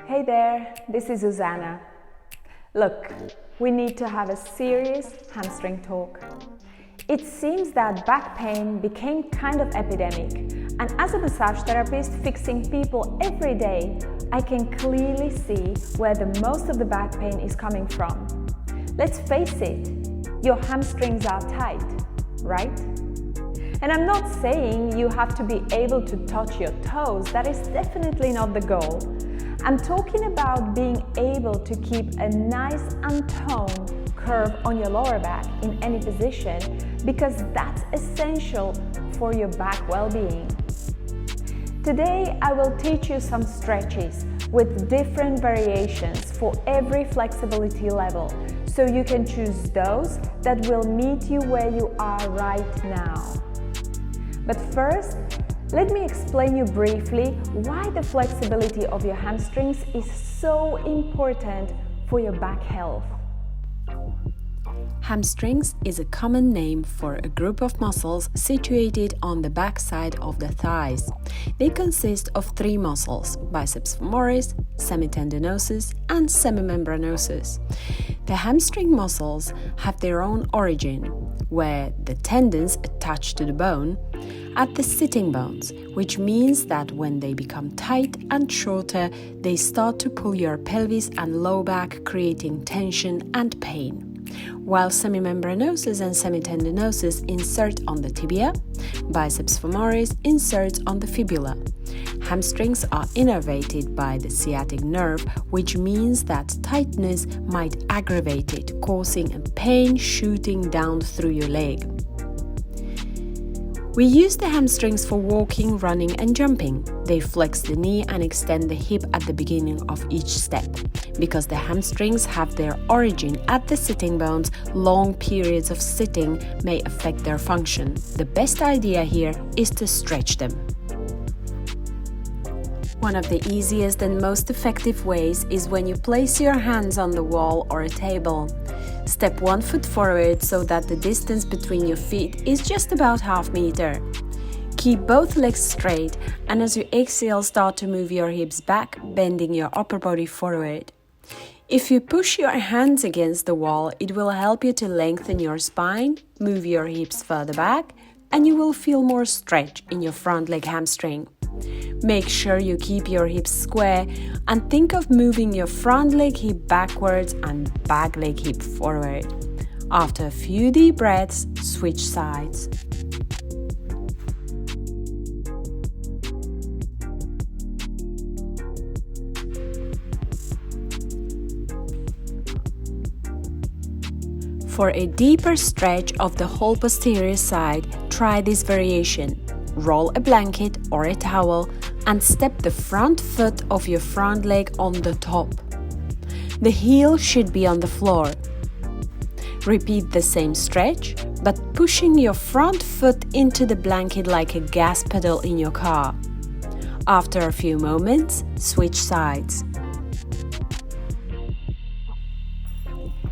Hey there, this is Susanna. Look, we need to have a serious hamstring talk. It seems that back pain became kind of epidemic, and as a massage therapist fixing people every day, I can clearly see where the most of the back pain is coming from. Let's face it, your hamstrings are tight, right? And I'm not saying you have to be able to touch your toes, that is definitely not the goal. I'm talking about being able to keep a nice untoned curve on your lower back in any position, because that's essential for your back well-being. Today I will teach you some stretches with different variations for every flexibility level, so you can choose those that will meet you where you are right now. But first, let me explain you briefly why the flexibility of your hamstrings is so important for your back health. Hamstrings is a common name for a group of muscles situated on the back side of the thighs. They consist of three muscles: biceps femoris, semitendinosus, and semimembranosus. The hamstring muscles have their own origin, where the tendons attach to the bone at the sitting bones, which means that when they become tight and shorter, they start to pull your pelvis and low back, creating tension and pain. While semimembranosus and semitendinosus insert on the tibia, biceps femoris inserts on the fibula. Hamstrings are innervated by the sciatic nerve, which means that tightness might aggravate it, causing a pain shooting down through your leg. We use the hamstrings for walking, running, and jumping. They flex the knee and extend the hip at the beginning of each step. Because the hamstrings have their origin at the sitting bones, long periods of sitting may affect their function. The best idea here is to stretch them. One of the easiest and most effective ways is when you place your hands on the wall or a table. Step 1 foot forward so that the distance between your feet is just about half meter. Keep both legs straight, and as you exhale, start to move your hips back, bending your upper body forward. If you push your hands against the wall, it will help you to lengthen your spine, move your hips further back, and you will feel more stretch in your front leg hamstring. Make sure you keep your hips square and think of moving your front leg hip backwards and back leg hip forward. After a few deep breaths, switch sides. For a deeper stretch of the whole posterior side, try this variation. Roll a blanket or a towel and step the front foot of your front leg on the top. The heel should be on the floor. Repeat the same stretch, but pushing your front foot into the blanket like a gas pedal in your car. After a few moments, switch sides.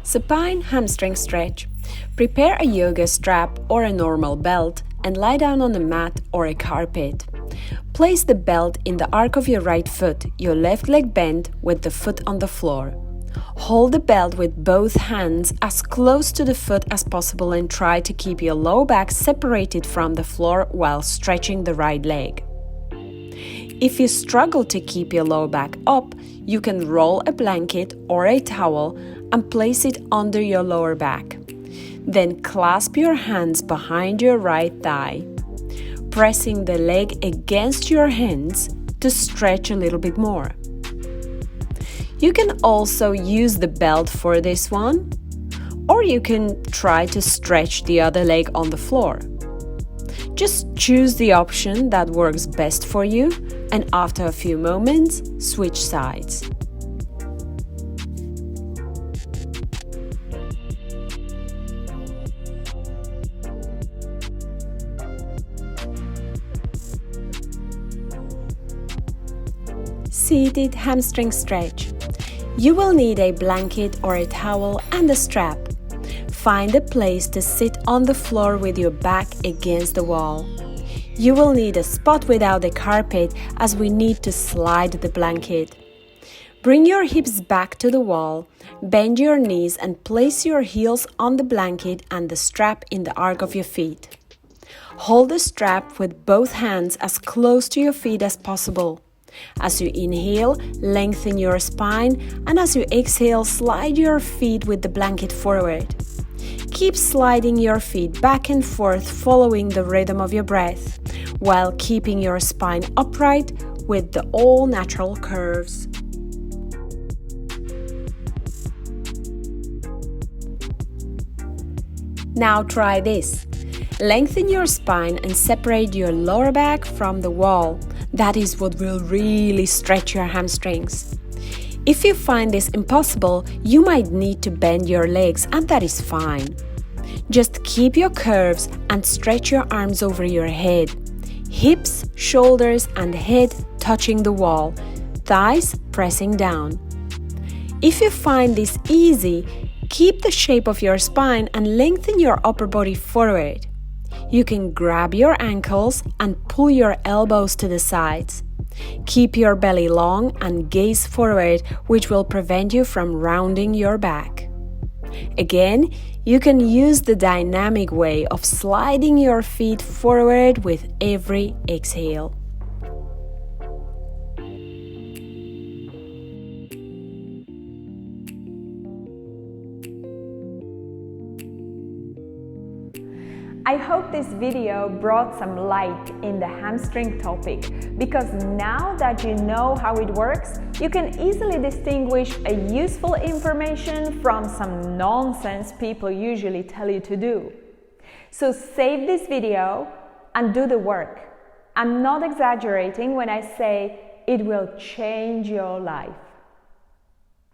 Supine hamstring stretch. Prepare a yoga strap or a normal belt and lie down on a mat or a carpet. Place the belt in the arc of your right foot, your left leg bent with the foot on the floor. Hold the belt with both hands as close to the foot as possible and try to keep your low back separated from the floor while stretching the right leg. If you struggle to keep your low back up, you can roll a blanket or a towel and place it under your lower back. Then clasp your hands behind your right thigh, pressing the leg against your hands to stretch a little bit more. You can also use the belt for this one, or you can try to stretch the other leg on the floor. Just choose the option that works best for you, and after a few moments, switch sides. Seated hamstring stretch. You will need a blanket or a towel and a strap. Find a place to sit on the floor with your back against the wall. You will need a spot without a carpet as we need to slide the blanket. Bring your hips back to the wall, bend your knees and place your heels on the blanket and the strap in the arc of your feet. Hold the strap with both hands as close to your feet as possible. As you inhale, lengthen your spine, and as you exhale, slide your feet with the blanket forward. Keep sliding your feet back and forth following the rhythm of your breath, while keeping your spine upright with the all-natural curves. Now try this. Lengthen your spine and separate your lower back from the wall. That is what will really stretch your hamstrings. If you find this impossible, you might need to bend your legs, and that is fine. Just keep your curves and stretch your arms over your head. Hips, shoulders, and head touching the wall, thighs pressing down. If you find this easy, keep the shape of your spine and lengthen your upper body forward. You can grab your ankles and pull your elbows to the sides. Keep your belly long and gaze forward, which will prevent you from rounding your back. Again, you can use the dynamic way of sliding your feet forward with every exhale. I hope this video brought some light in the hamstring topic, because now that you know how it works, you can easily distinguish a useful information from some nonsense people usually tell you to do. So save this video and do the work. I'm not exaggerating when I say it will change your life.